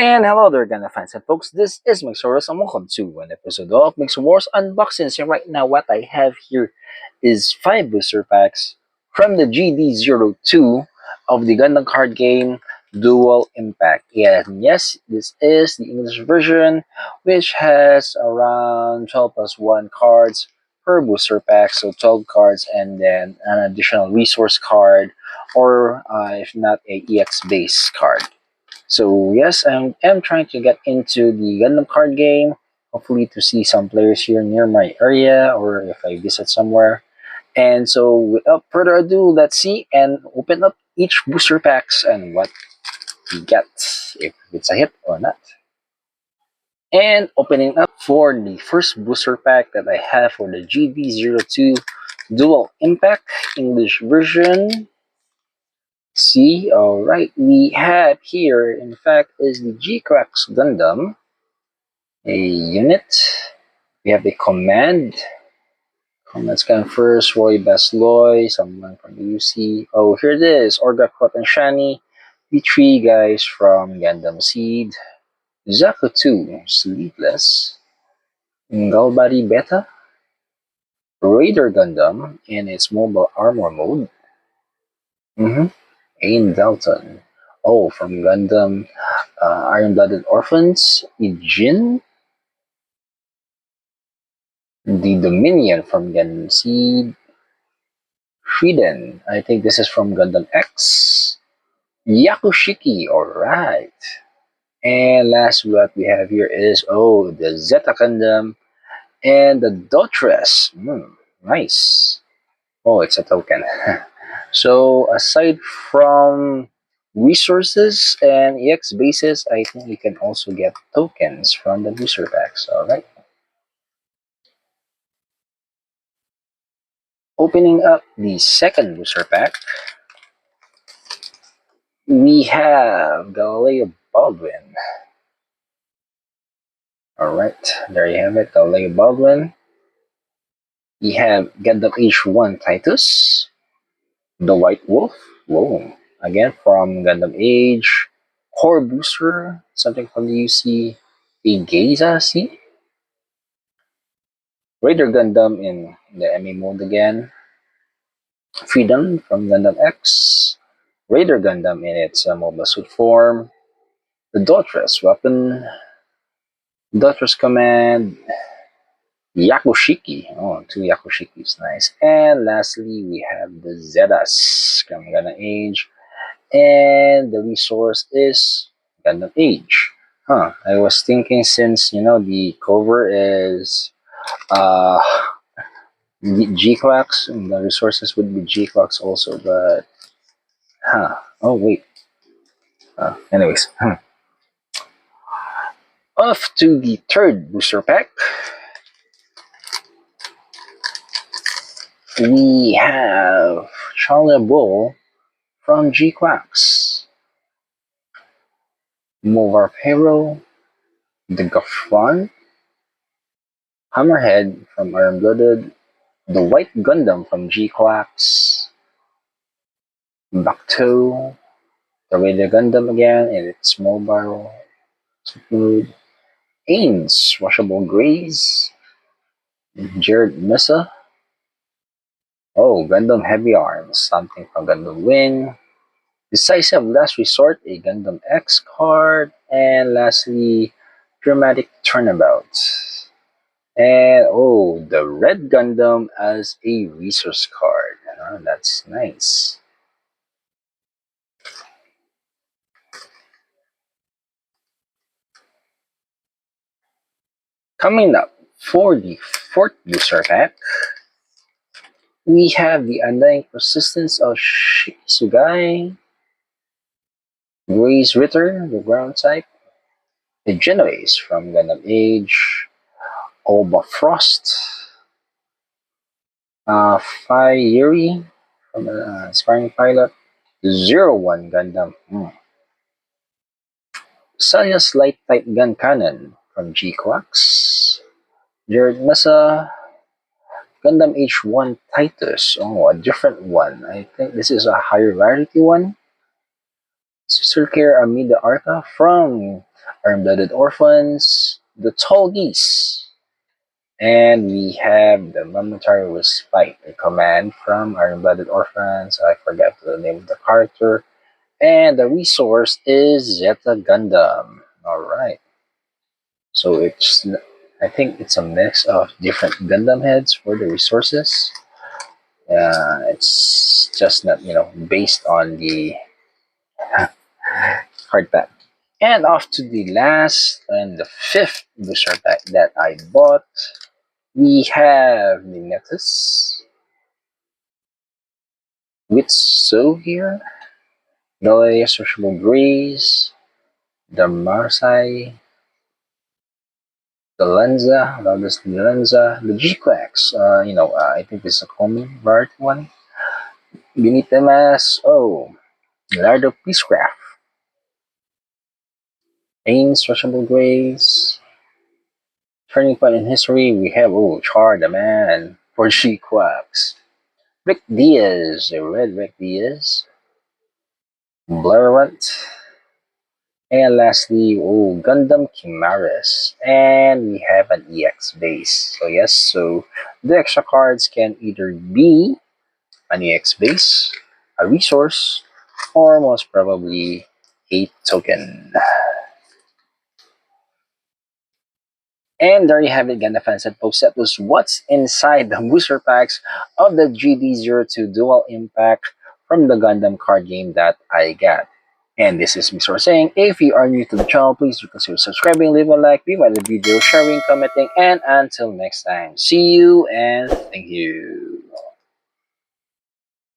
And hello there, Gundam fans and folks. This is Mixoros and welcome to an episode of Mix Wars Unboxings. And right now, what I have here is 5 booster packs from the GD02 of the Gundam card game Dual Impact. And yes, this is the English version, which has around 12 plus 1 cards per booster pack. So 12 cards and then an additional resource card, or if not, a EX base card. So yes, I'm trying to get into the Gundam card game. Hopefully to see some players here near my area or if I visit somewhere. And so without further ado, let's see and open up each booster packs and what we get, if it's a hit or not. And opening up for the first booster pack that I have for the GD02 Dual Impact English version. See, alright, we have here, in fact, is the G-Cracks Gundam, a unit. We have the command. Let's come first, Roy Basloy, someone from the UC. Oh, here it is, Orga Kot and Shani, the 3 guys from Gundam Seed. Zaku 2, Sleepless. Galbari Beta. Raider Gundam in its mobile armor mode. Ain Dalton. Oh, from Gundam Iron-Blooded Orphans, Ijin, the Dominion from Gundam Seed, Frieden, I think this is from Gundam X, Yakushiki, alright. And last what we have here is, the Zeta Gundam and the Dotres. Nice. Oh, it's a token. So aside from resources and EX bases, I think we can also get tokens from the booster packs. Alright. Opening up the second booster pack, we have Galileo Baldwin. Alright, there you have it, Galileo Baldwin. We have Gundam H1 Titus, the White Wolf. Whoa, again from Gundam Age, Core Booster, something from the UC, Igeza, see? Raider Gundam in the MA mode again. Freedom from Gundam X. Raider Gundam in its mobile suit form. The Dotres weapon. Dotres command. Yakushiki. Oh, 2 Yakushikis, nice. And lastly, we have the Zetas from Gundam Age. And the resource is Gundam Age. I was thinking since, the cover is G-Clocks, and the resources would be G-Clocks also, but, oh wait. Anyways, off to the third booster pack. We have Charlie Bull from G-Quacks, Movar Hero, the Gafron, Hammerhead from Iron Blooded, the White Gundam from G-Quacks, Bakto, the Raider Gundam again in its mobile mode, Ains, Washable Grays, Jared Missa, Gundam Heavy Arms, something from Gundam Wing, Decisive Last Resort, a Gundam X card, and lastly, Dramatic Turnabout. And the Red Gundam as a resource card. That's nice. Coming up for the fourth booster pack, we have the Undying Persistence of Shikisugai, Grace Ritter, the ground type, the Genoese from Gundam Age, Oba Frost, Fai Yuri from Aspiring Pilot, 01 Gundam, Salia's Light Type Gun Cannon from G-Quacks, Jared Mesa, Gundam H1 Titus, a different one. I think this is a higher rarity one. Circular Amida Arca from Arm-Blooded Orphans, the Tall Geese, and we have the Momentary Respite, a command from Iron-Blooded Orphans. I forgot the name of the character. And the resource is Zeta Gundam. Alright. So I think it's a mix of different Gundam heads for the resources. It's just not, based on the card pack. And off to the last and the fifth booster pack that I bought. We have the Nexus with So here, the Sociable Grace, the Marsai, the the G-Quacks, I think this is a common variety one. Beneath them as, Lardo Peacecraft, Ains, Sociable Grace, Turning Point in History, we have, Char the Man, for G-Quacks, Rick Diaz, a red Rick Diaz, Blurrunt, and lastly, Gundam Chimaris. And we have an EX base. So yes, so the extra cards can either be an EX base, a resource, or most probably a token. And there you have it, Ganda fans and folks. That was what's inside the booster packs of the GD02 Dual Impact from the Gundam card game that I got. And this is Mr. saying, if you are new to the channel, please do consider subscribing, leave a like, be by the video, sharing, commenting, and until next time, see you and thank you.